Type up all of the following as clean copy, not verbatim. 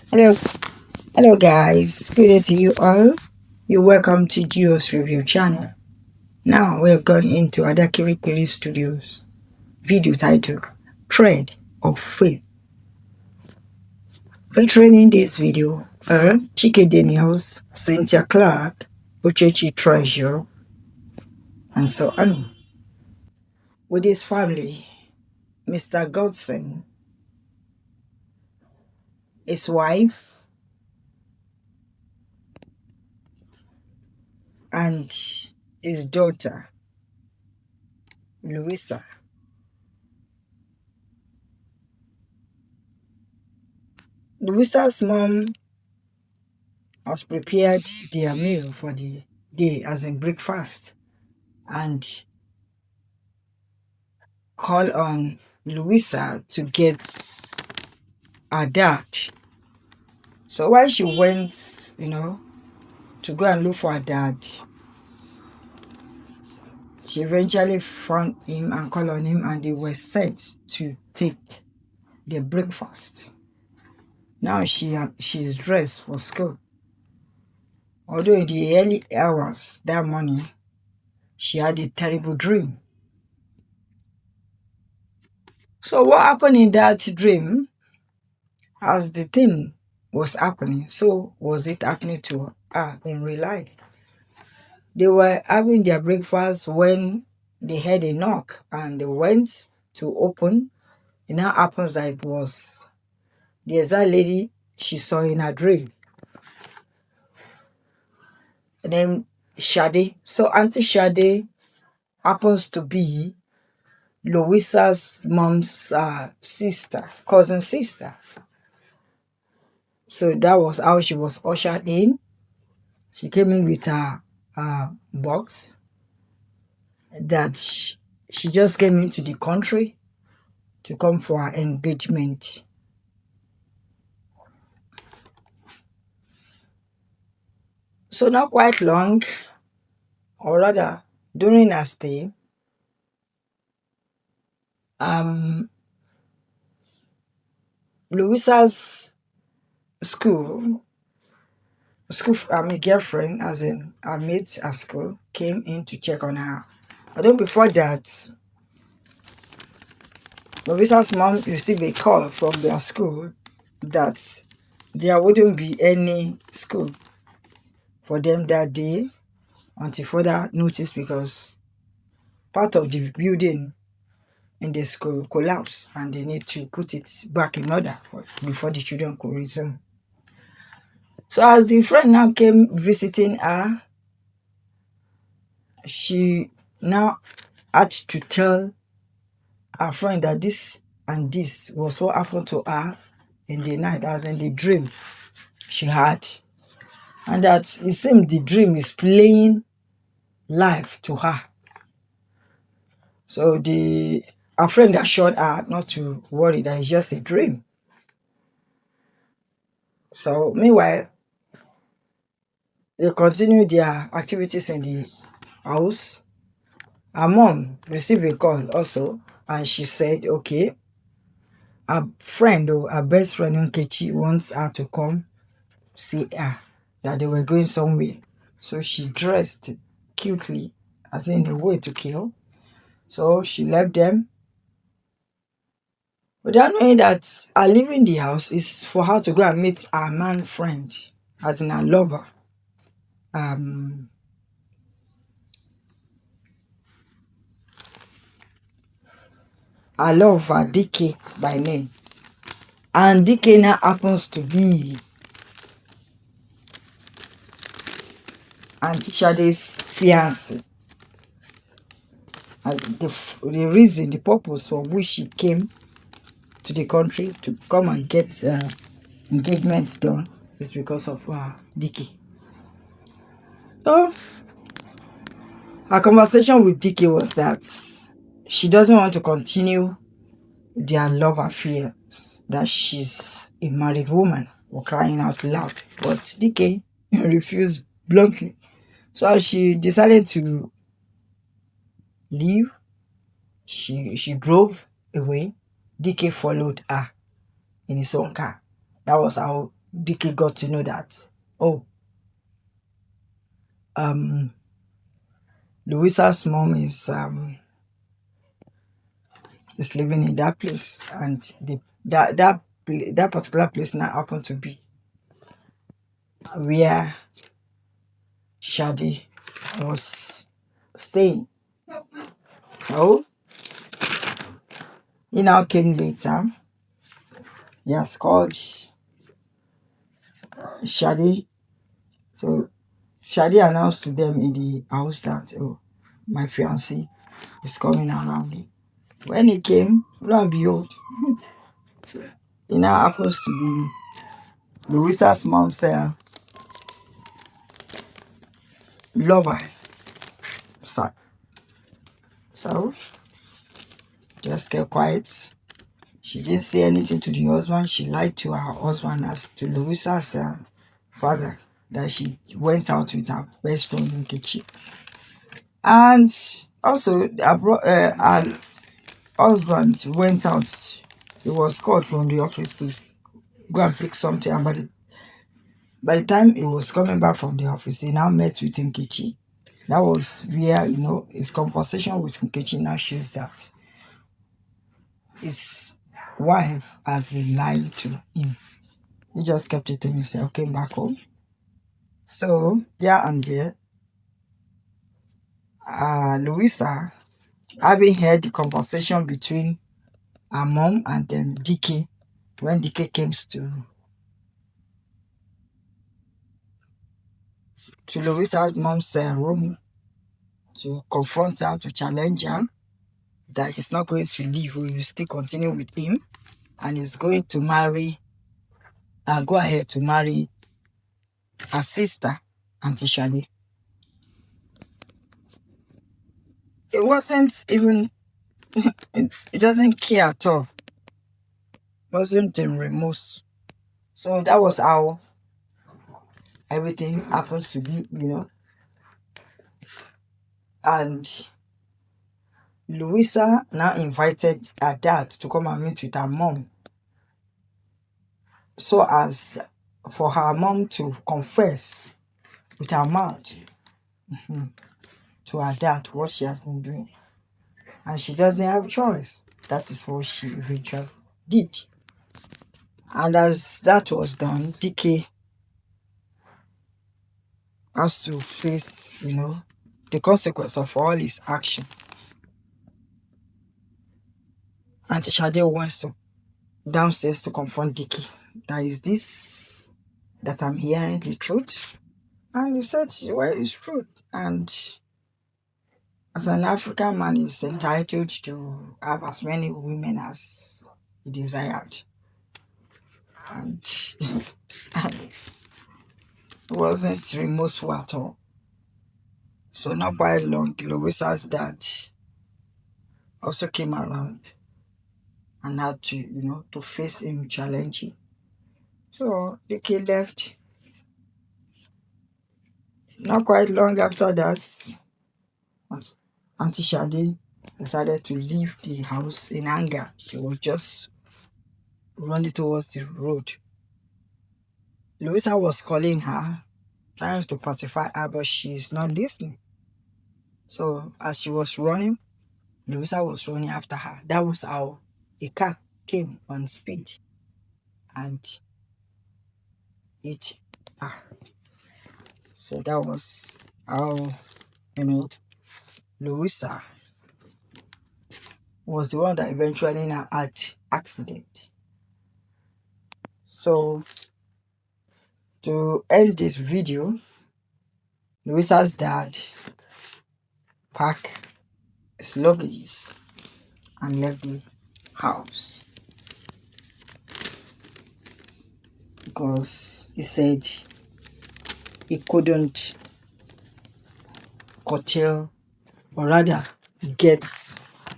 Hello, hello guys. Good day to you all. You're welcome to Geo's Review channel. Now we're going into Adakirikiri Studios video titled Thread of Faith. Featuring in this video are Chike Daniels, Cynthia Clarke, Uchechi Treasure, and so on. With his family, Mr. Godson, his wife, and his daughter, Louisa. Louisa's mom has prepared their meal for the day, as in breakfast, and call on Louisa to get her dad. So while she went, to go and look for her dad, she eventually found him and called on him, and they were set to take their breakfast. Now she's dressed for school. Although in the early hours that morning, she had a terrible dream. So what happened in that dream, as the thing was happening, so was it happening to her in real life. They were having their breakfast when they heard a knock, and they went to open. It now happens that it was the exact lady she saw in her dream. And then Shade. So Auntie Shade happens to be Louisa's mom's cousin sister. So that was how she was ushered in. She came in with her box that she just came into the country to come for her engagement. So not quite long, or rather during her stay, Louisa's girlfriend, as in her mate at school, came in to check on her. Although before that, Louisa's mom received a call from their school that there wouldn't be any school for them that day until further notice, because part of the building in the school collapsed and they need to put it back in order before the children could resume. So as the friend now came visiting her, she now had to tell her friend that this and this was what happened to her in the night, as in the dream she had, and that it seemed the dream is playing live to her. So her friend assured her not to worry, that it's just a dream. So meanwhile, they continued their activities in the house. Her mom received a call also, and she said, okay, her friend, or her best friend Uchechi, wants her to come see her, that they were going somewhere. So she dressed cutely, as in a way to kill. So she left them, without knowing that her leaving the house is for her to go and meet her man friend, as in her lover. Her lover, DK by name. And DK now happens to be Auntie Shade's fiancé. And the reason, the purpose for which she came to the country to come and get engagements done is because of DK. So her conversation with DK was that she doesn't want to continue their love affairs, that she's a married woman, or crying out loud. But DK refused bluntly. So as she decided to leave, she drove away. DK followed her in his own car. That was how Dickie got to know that, oh, Louisa's mom is living in that place, and that particular place now happened to be where Shadi was staying. So he now came later. He has called Shadi. So Shadi announced to them in the house that, oh, my fiancé is coming around. When he came, lo and behold, it now happens to be Louisa's mom's lover. So just kept quiet. She didn't say anything to the husband. She lied to her husband as to Louisa's father that she went out with her best friend Uchechi. And also, her husband went out. He was called from the office to go and pick something. And by the time he was coming back from the office, he now met with Nkechi. That was where, his conversation with Nkechi now shows that his wife has been lying to him. He just kept it to himself, came back home. So, there and there, Louisa, having heard the conversation between her mom and Dickie, when Dickie came to Louisa's mom's room to confront her, to challenge her, that he's not going to leave, he will still continue with him, and he's going to go ahead to marry her sister, Auntie Shadi. It wasn't even, it doesn't care at all. Wasn't in remorse. So that was how everything happens to be, And Louisa now invited her dad to come and meet with her mom, so as for her mom to confess with her mouth to her dad what she has been doing. And she doesn't have choice. That is what she eventually did. And as that was done, Dickie has to face, the consequence of all his action. Auntie Shade wants to downstairs to confront Dickie. That is this that I'm hearing the truth. And he said, well, it's truth. And as an African man, he's entitled to have as many women as he desired. And it wasn't remorseful at all. So not quite long, Louisa's dad also came around and had to, to face him challenging. So Dickie left. Not quite long after that, Auntie Shadi decided to leave the house in anger. She was just running towards the road. Louisa was calling her, trying to pacify her, but she's not listening. So as she was running, Louisa was running after her. That was how a car came on speed and hit her. So that was how, Louisa was the one that eventually now had accident. So to end this video, Louisa's dad packed his luggage and left the house because he said he couldn't curtail, or rather get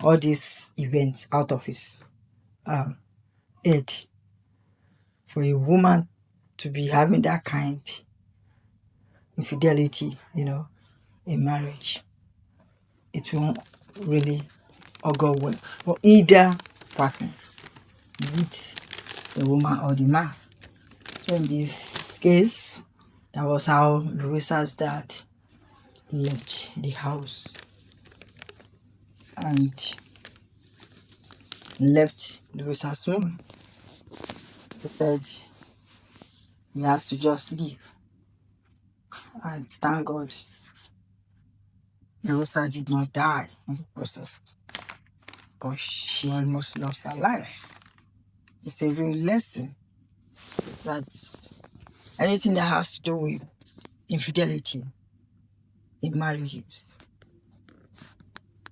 all these events out of his head. For a woman to be having that kind infidelity, in marriage, it won't really augur well for either partners, be it the woman or the man. So in this case, that was how Larissa's dad left the house and left Larissa's mom. He said he has to just leave. And thank God, Larissa did not die in the process, but she almost lost her life. It's a real lesson that anything that has to do with infidelity in marriages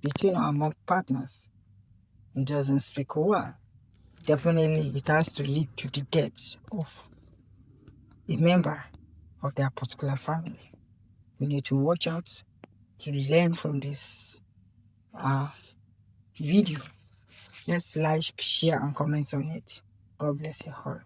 between or among partners, it doesn't speak well. Definitely, it has to lead to the death of a member of their particular family. We need to watch out to learn from this video. Let's like, share, and comment on it. God bless you all.